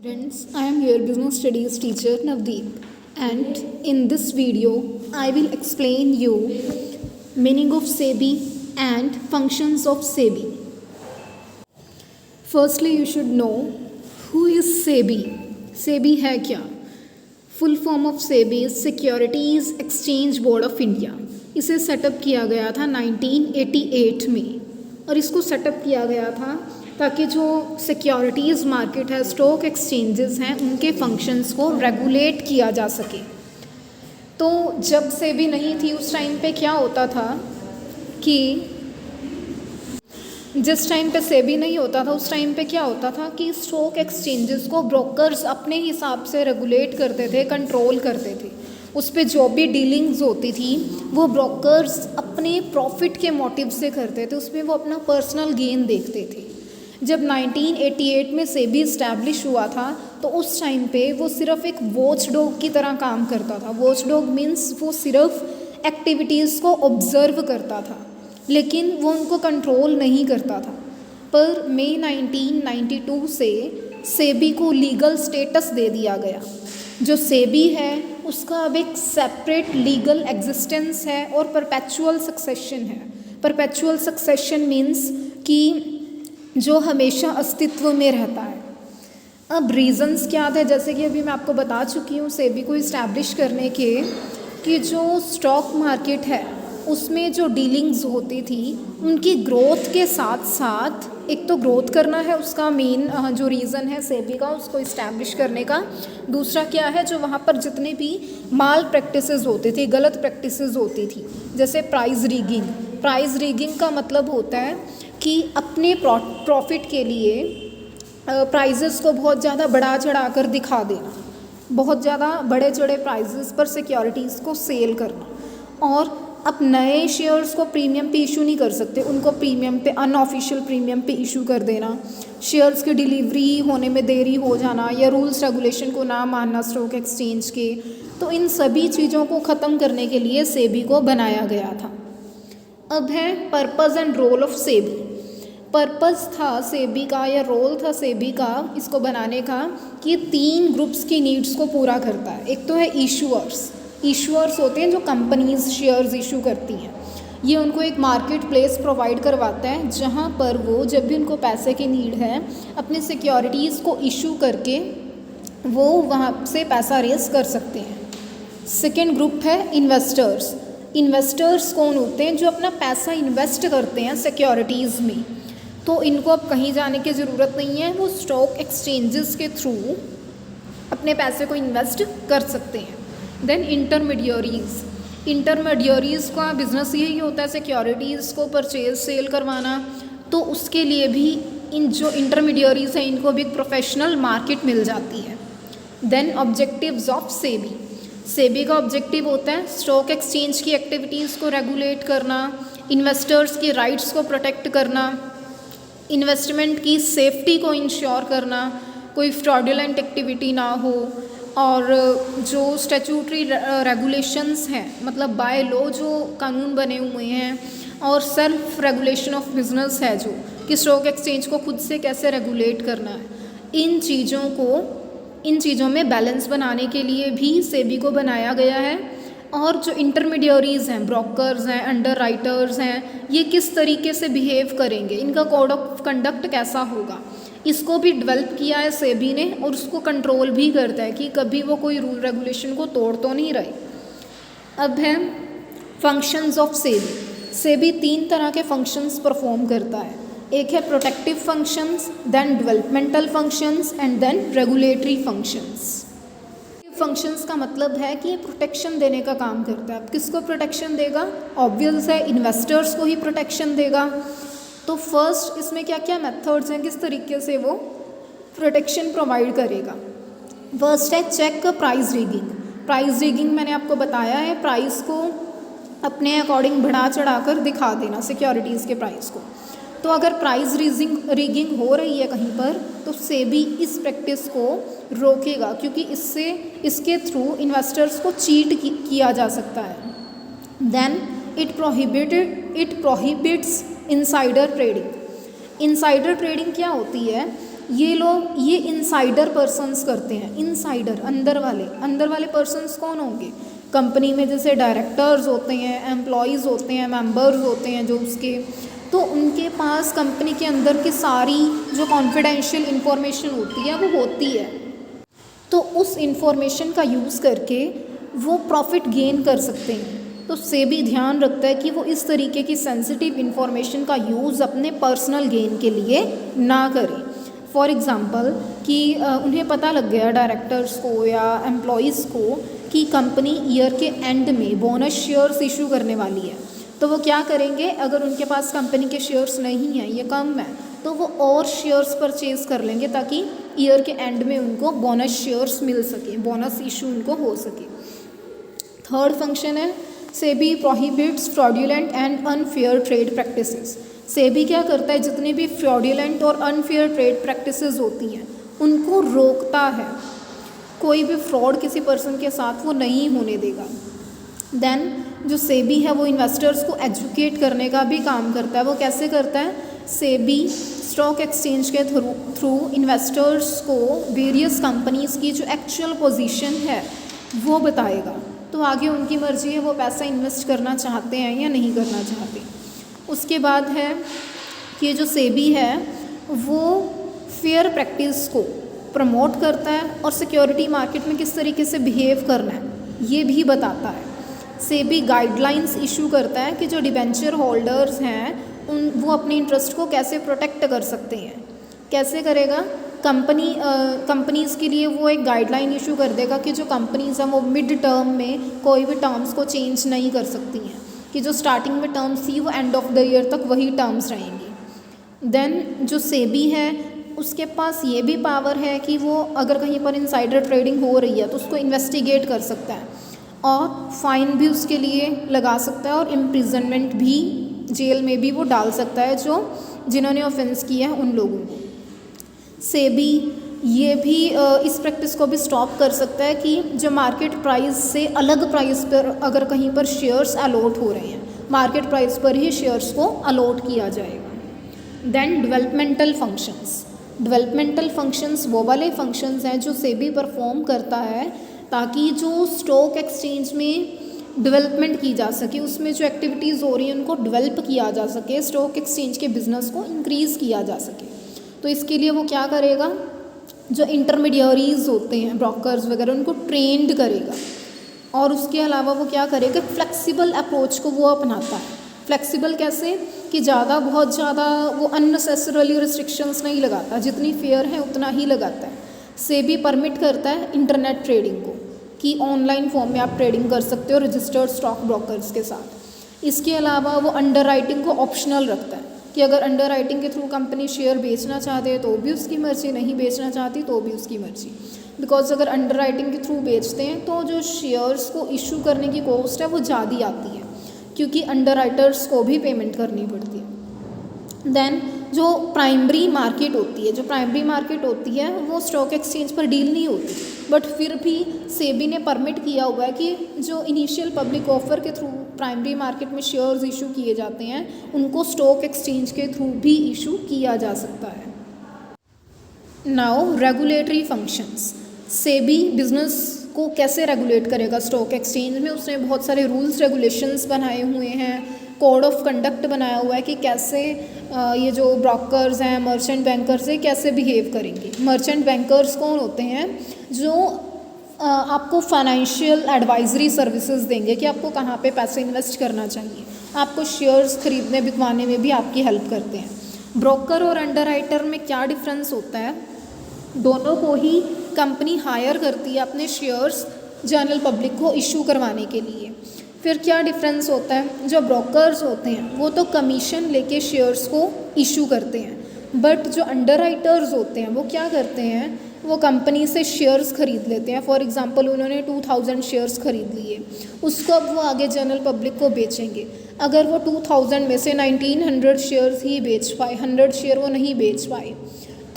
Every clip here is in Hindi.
Friends, I am your business studies teacher Navdeep, and in this video I will explain you meaning of SEBI and functions of SEBI. Firstly, you should know who is SEBI. SEBI है क्या? Full form of SEBI is securities exchange board of India. इसे सेटअप किया गया था 1988 में, और इसको सेटअप किया गया था ताकि जो सिक्योरिटीज़ मार्केट है, स्टॉक एक्सचेंजेस हैं, उनके फंक्शंस को रेगुलेट किया जा सके. तो जब सेबी नहीं थी उस टाइम पे क्या होता था कि जिस टाइम पे सेबी नहीं होता था उस टाइम पे क्या होता था कि स्टॉक एक्सचेंजेस को ब्रोकर्स अपने हिसाब से रेगुलेट करते थे, कंट्रोल करते थे. उस पर जो भी डीलिंग्स होती थी वो ब्रोकर्स अपने प्रॉफिट के मोटिव से करते थे, उसमें वो अपना पर्सनल गेन देखते थे. जब 1988 में सेबी इस्टेब्लिश हुआ था तो उस टाइम पे वो सिर्फ एक वॉच डॉग की तरह काम करता था. वॉच डॉग मीन्स वो सिर्फ एक्टिविटीज़ को ऑब्ज़र्व करता था, लेकिन वो उनको कंट्रोल नहीं करता था. पर मई 1992 से सेबी को लीगल स्टेटस दे दिया गया. जो सेबी है उसका अब एक सेपरेट लीगल एग्जिस्टेंस है और परपेचुअल सक्सेशन है. परपेचुअल सक्सेशन मीन्स कि जो हमेशा अस्तित्व में रहता है. अब रीज़न्स क्या थे, जैसे कि अभी मैं आपको बता चुकी हूँ सेबी को इस्टेब्लिश करने के, कि जो स्टॉक मार्केट है उसमें जो डीलिंग्स होती थी उनकी ग्रोथ के साथ साथ एक तो ग्रोथ करना है, उसका मेन जो रीज़न है सेबी का उसको इस्टेब्लिश करने का. दूसरा क्या है, जो वहाँ पर जितने भी माल प्रैक्टिसेस होती थी, गलत प्रैक्टिसेस होती थी, जैसे प्राइस रीगिंग. प्राइस रीगिंग का मतलब होता है कि अपने प्रॉफिट के लिए प्राइजेस को बहुत ज़्यादा बढ़ा चढ़ा कर दिखा देना, बहुत ज़्यादा बड़े चढ़े प्राइजेस पर सिक्योरिटीज़ को सेल करना. और अब नए शेयर्स को प्रीमियम पे इशू नहीं कर सकते, उनको प्रीमियम पे, अनऑफिशियल प्रीमियम पे इशू कर देना, शेयर्स की डिलीवरी होने में देरी हो जाना या रूल्स रेगुलेशन को ना मानना स्टॉक एक्सचेंज के. तो इन सभी चीज़ों को ख़त्म करने के लिए सेबी को बनाया गया था. अब है purpose and role of SEBI. Purpose था सेबी का या रोल था सेबी का इसको बनाने का कि 3 ग्रुप्स की नीड्स को पूरा करता है. एक तो है इशूअर्स. इशूअर्स होते हैं जो कंपनीज शेयर्स इशू करती हैं. ये उनको एक मार्केट प्लेस प्रोवाइड करवाता है जहाँ पर वो जब भी उनको पैसे की नीड है अपनी सिक्योरिटीज़ को इशू करके वो वहाँ से पैसा रेस कर सकते हैं. सेकेंड ग्रुप है इन्वेस्टर्स. इन्वेस्टर्स कौन होते हैं? जो अपना पैसा इन्वेस्ट करते हैं सिक्योरिटीज़ में. तो इनको अब कहीं जाने की ज़रूरत नहीं है, वो स्टॉक एक्सचेंजेस के थ्रू अपने पैसे को इन्वेस्ट कर सकते हैं. Then intermediaries. इंटरमीडियरीज़ का बिज़नेस यही होता है सिक्योरिटीज़ को परचेज सेल करवाना. तो उसके लिए भी इन जो इंटरमीडियरीज़ हैं इनको भी एक प्रोफेशनल मार्केट मिल जाती है. Then objectives of SEBI. SEBI का ऑब्जेक्टिव होता है स्टॉक एक्सचेंज की एक्टिविटीज़ को रेगुलेट करना, इन्वेस्टर्स की राइट्स को प्रोटेक्ट करना, इन्वेस्टमेंट की सेफ्टी को इंश्योर करना, कोई फ्रॉडुलेंट एक्टिविटी ना हो, और जो स्टैट्यूटरी रेगुलेशंस हैं मतलब बाय लॉ जो कानून बने हुए हैं, और सेल्फ रेगुलेशन ऑफ बिजनेस है जो कि स्टॉक एक्सचेंज को खुद से कैसे रेगुलेट करना है. इन चीज़ों में बैलेंस बनाने के लिए भी सेबी को बनाया गया है. और जो इंटरमीडियरीज़ हैं, ब्रोकर्स हैं, अंडर राइटर्स हैं, ये किस तरीके से बिहेव करेंगे, इनका कोड ऑफ कंडक्ट कैसा होगा, इसको भी डेवलप किया है सेबी ने, और उसको कंट्रोल भी करता है कि कभी वो कोई रूल रेगुलेशन को तोड़ तो नहीं रहे. अब है फंक्शंस ऑफ सेबी. सेबी 3 तरह के फंक्शंस परफॉर्म करता है. एक है protective functions, then developmental functions and then regulatory functions. Functions का मतलब है कि ये प्रोटेक्शन देने का काम करता है. अब किसको प्रोटेक्शन देगा? ऑब्वियस है इन्वेस्टर्स को ही प्रोटेक्शन देगा. तो फर्स्ट इसमें क्या क्या मेथड्स हैं, किस तरीके से वो प्रोटेक्शन प्रोवाइड करेगा. फर्स्ट है चेक प्राइस रीगिंग. प्राइस रीगिंग मैंने आपको बताया है, प्राइस को अपने अकॉर्डिंग बढ़ा चढ़ा कर दिखा देना सिक्योरिटीज़ के प्राइस को. तो अगर प्राइस रीगिंग हो रही है कहीं पर तो सेबी इस प्रैक्टिस को रोकेगा, क्योंकि इसके थ्रू इन्वेस्टर्स को चीट किया जा सकता है. Then it prohibits insider trading. Insider trading क्या होती है ये लोग ये इनसाइडर पर्सन्स करते हैं। इनसाइडर अंदर वाले पर्सन्स कौन होंगे? कंपनी में जैसे डायरेक्टर्स होते हैं, एम्प्लॉयज़ होते हैं, मेंबर्स होते हैं जो उसके, तो उनके पास कंपनी के अंदर की सारी जो कॉन्फिडेंशियल इंफॉर्मेशन होती है वो होती है। तो उस इंफॉर्मेशन का यूज़ करके वो प्रॉफिट गेन कर सकते हैं। तो सेबी ध्यान रखता है कि वो इस तरीके की सेंसिटिव इंफॉर्मेशन का यूज़ अपने पर्सनल गेन के लिए ना करें। फॉर एग्ज़ाम्पल कि उन्हें पता लग गया डायरेक्टर्स को या एम्प्लॉयज़ को कि कंपनी ईयर के एंड में बोनस शेयर्स इशू करने वाली है, तो वो क्या करेंगे? अगर उनके पास कंपनी के शेयर्स नहीं हैं, ये कम है, तो वो और शेयर्स परचेज़ कर लेंगे ताकि ईयर के एंड में उनको बोनस शेयर्स मिल सके, बोनस इशू उनको हो सके। थर्ड फंक्शन है SEBI prohibits fraudulent and unfair trade practices. SEBI क्या करता है? जितनी भी फ्रॉडुलेंट और अनफेयर ट्रेड प्रैक्टिसेस होती हैं उनको रोकता है। कोई भी फ्रॉड किसी पर्सन के साथ वो नहीं होने देगा। देन जो सेबी है वो इन्वेस्टर्स को एजुकेट करने का भी काम करता है। वो कैसे करता है? सेबी स्टॉक एक्सचेंज के थ्रू इन्वेस्टर्स को वेरियस कंपनीज़ की जो एक्चुअल पोजीशन है वो बताएगा। तो आगे उनकी मर्ज़ी है वो पैसा इन्वेस्ट करना चाहते हैं या नहीं करना चाहते। उसके बाद है कि जो सेबी है वो फेयर प्रैक्टिस को प्रमोट करता है और सिक्योरिटी मार्केट में किस तरीके से बिहेव करना है ये भी बताता है। सेबी गाइडलाइंस इशू करता है कि जो डिबेंचर होल्डर्स हैं वो अपने इंटरेस्ट को कैसे प्रोटेक्ट कर सकते हैं। कैसे करेगा? कंपनीज़ के लिए वो एक गाइडलाइन इशू कर देगा कि जो कंपनीज़ हैं वो मिड टर्म में कोई भी टर्म्स को चेंज नहीं कर सकती हैं, कि जो स्टार्टिंग में टर्म्स थी वो एंड ऑफ द ईयर तक वही टर्म्स रहेंगी। देन जो सेबी है उसके पास ये भी पावर है कि वो अगर कहीं पर इनसाइडर ट्रेडिंग हो रही है तो उसको इन्वेस्टिगेट कर सकता है और फाइन भी उसके लिए लगा सकता है और इम्प्रिजनमेंट भी, जेल में भी वो डाल सकता है जो जिन्होंने ऑफेंस किया है उन लोगों को। सेबी ये भी इस प्रैक्टिस को भी स्टॉप कर सकता है कि जो मार्केट प्राइस से अलग प्राइस पर अगर कहीं पर शेयर्स अलॉट हो रहे हैं, मार्केट प्राइस पर ही शेयर्स को अलॉट किया जाएगा। देन डेवलपमेंटल फंक्शंस वो वाले फंक्शंस हैं जो सेबी परफॉर्म करता है ताकि जो स्टॉक एक्सचेंज में डेवलपमेंट की जा सके, उसमें जो एक्टिविटीज़ हो रही हैं उनको डेवलप किया जा सके, स्टॉक एक्सचेंज के बिज़नेस को इंक्रीज़ किया जा सके। तो इसके लिए वो क्या करेगा? जो इंटरमीडियरीज होते हैं, ब्रोकर्स वगैरह, उनको ट्रेंड करेगा। और उसके अलावा वो क्या करेगा? फ्लेक्सिबल अप्रोच को वो अपनाता है। फ्लेक्सिबल कैसे? कि बहुत ज़्यादा वो अननेसेसरली रिस्ट्रिक्शंस नहीं लगाता, जितनी फेयर है उतना ही लगाता है। सेबी परमिट करता है इंटरनेट ट्रेडिंग को कि ऑनलाइन फॉर्म में आप ट्रेडिंग कर सकते हो रजिस्टर्ड स्टॉक ब्रोकर्स के साथ। इसके अलावा वो अंडर राइटिंग को ऑप्शनल रखता है कि अगर अंडर राइटिंग के थ्रू कंपनी शेयर बेचना चाहते हैं तो भी उसकी मर्ज़ी, नहीं बेचना चाहती तो भी उसकी मर्ज़ी। बिकॉज अगर अंडर राइटिंग के थ्रू बेचते हैं तो जो शेयर्स को इशू करने की कॉस्ट है वो ज़्यादा आती है क्योंकि अंडर राइटर्स को भी पेमेंट करनी पड़ती है। देन जो प्राइमरी मार्केट होती है वो स्टॉक एक्सचेंज पर डील नहीं होती, बट फिर भी सेबी ने परमिट किया हुआ है कि जो इनिशियल पब्लिक ऑफर के थ्रू प्राइमरी मार्केट में शेयर्स इशू किए जाते हैं उनको स्टॉक एक्सचेंज के थ्रू भी इशू किया जा सकता है। Now regulatory functions. SEBI business को कैसे रेगुलेट करेगा स्टॉक एक्सचेंज में? उसने बहुत सारे रूल्स रेगुलेशंस बनाए हुए हैं, कोड ऑफ कंडक्ट बनाया हुआ है कि कैसे ये जो ब्रोकर्स हैं, मर्चेंट बैंकर्स हैं, कैसे बिहेव करेंगे। मर्चेंट बैंकर्स कौन होते हैं? जो आपको फाइनेंशियल एडवाइजरी सर्विसेज देंगे कि आपको कहाँ पे पैसे इन्वेस्ट करना चाहिए, आपको शेयर्स खरीदने बिकवाने में भी आपकी हेल्प करते हैं। ब्रोकर और अंडरराइटर में क्या डिफरेंस होता है? दोनों को ही कंपनी हायर करती है अपने शेयर्स जनरल पब्लिक को इशू करवाने के लिए। फिर क्या डिफरेंस होता है? जो ब्रोकर्स होते हैं वो तो कमीशन लेके शेयर्स को इशू करते हैं, बट जो अंडरराइटर्स होते हैं वो क्या करते हैं? वो कंपनी से शेयर्स खरीद लेते हैं। फॉर एग्जांपल उन्होंने 2000 शेयर्स खरीद लिए, उसको अब वो आगे जनरल पब्लिक को बेचेंगे। अगर वो 2000 में से 1900 शेयर्स ही बेच पाए, 100 शेयर वो नहीं बेच पाए,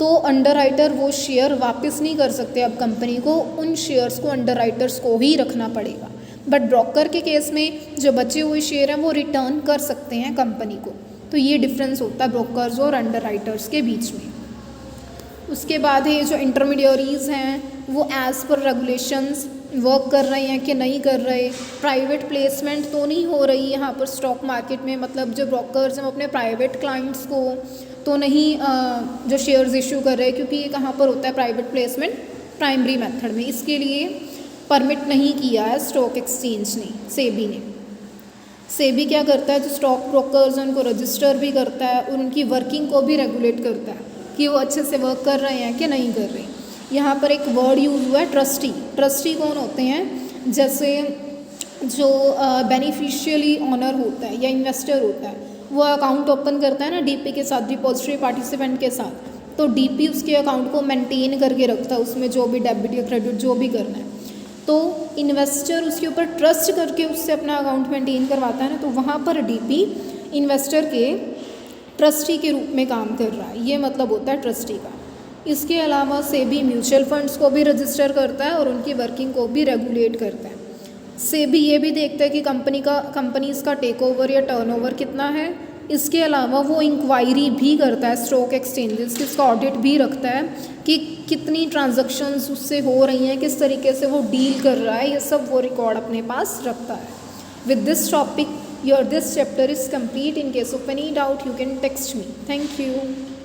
तो अंडरराइटर वो शेयर वापस नहीं कर सकते। अब कंपनी को उन शेयर्स को अंडरराइटर्स को ही रखना पड़ेगा। बट ब्रोकर के केस में जो बचे हुए शेयर हैं वो रिटर्न कर सकते हैं कंपनी को। तो ये डिफरेंस होता है ब्रोकर्स और अंडरराइटर्स के बीच में। उसके बाद ये जो इंटरमीडियरीज़ हैं वो एज़ पर रेगुलेशंस वर्क कर रहे हैं कि नहीं कर रहे, प्राइवेट प्लेसमेंट तो नहीं हो रही यहाँ पर स्टॉक मार्केट में, मतलब जो ब्रोकर्स हैं वो अपने प्राइवेट क्लाइंट्स को तो नहीं जो शेयर्स इशू कर रहे, क्योंकि ये कहाँ पर होता है प्राइवेट प्लेसमेंट, प्राइमरी मेथड में। इसके लिए परमिट नहीं किया है स्टॉक एक्सचेंज ने, सेबी ने। सेबी क्या करता है, जो स्टॉक ब्रोकर्स हैं उनको रजिस्टर भी करता है और उनकी वर्किंग को भी रेगुलेट करता है कि वो अच्छे से वर्क कर रहे हैं कि नहीं कर रहे। यहाँ पर एक वर्ड यूज़ हुआ है ट्रस्टी। ट्रस्टी कौन होते हैं, जैसे जो बेनिफिशियली ऑनर होता है या इन्वेस्टर होता है, वो अकाउंट ओपन करता है ना डीपी के साथ, डिपॉजिटरी पार्टिसिपेंट के साथ, तो डीपी उसके अकाउंट को मेंटेन करके रखता है, उसमें जो भी डेबिट या क्रेडिट जो भी करना है। तो इन्वेस्टर उसके ऊपर ट्रस्ट करके उससे अपना अकाउंट मेंटेन करवाता है ना, तो वहाँ पर डीपी इन्वेस्टर के ट्रस्टी के रूप में काम कर रहा है, ये मतलब होता है ट्रस्टी का। इसके अलावा सेबी म्यूचुअल फंड्स को भी रजिस्टर करता है और उनकी वर्किंग को भी रेगुलेट करता है। सेबी ये भी देखता है कि कंपनीज़ का टेक ओवर या टर्नओवर कितना है। इसके अलावा वो इंक्वायरी भी करता है स्टॉक एक्सचेंजेस की, उसका ऑडिट भी रखता है कि कितनी ट्रांजैक्शंस उससे हो रही हैं, किस तरीके से वो डील कर रहा है, ये सब वो रिकॉर्ड अपने पास रखता है। With this topic this chapter is complete. In case of any doubt you can text me. Thank you.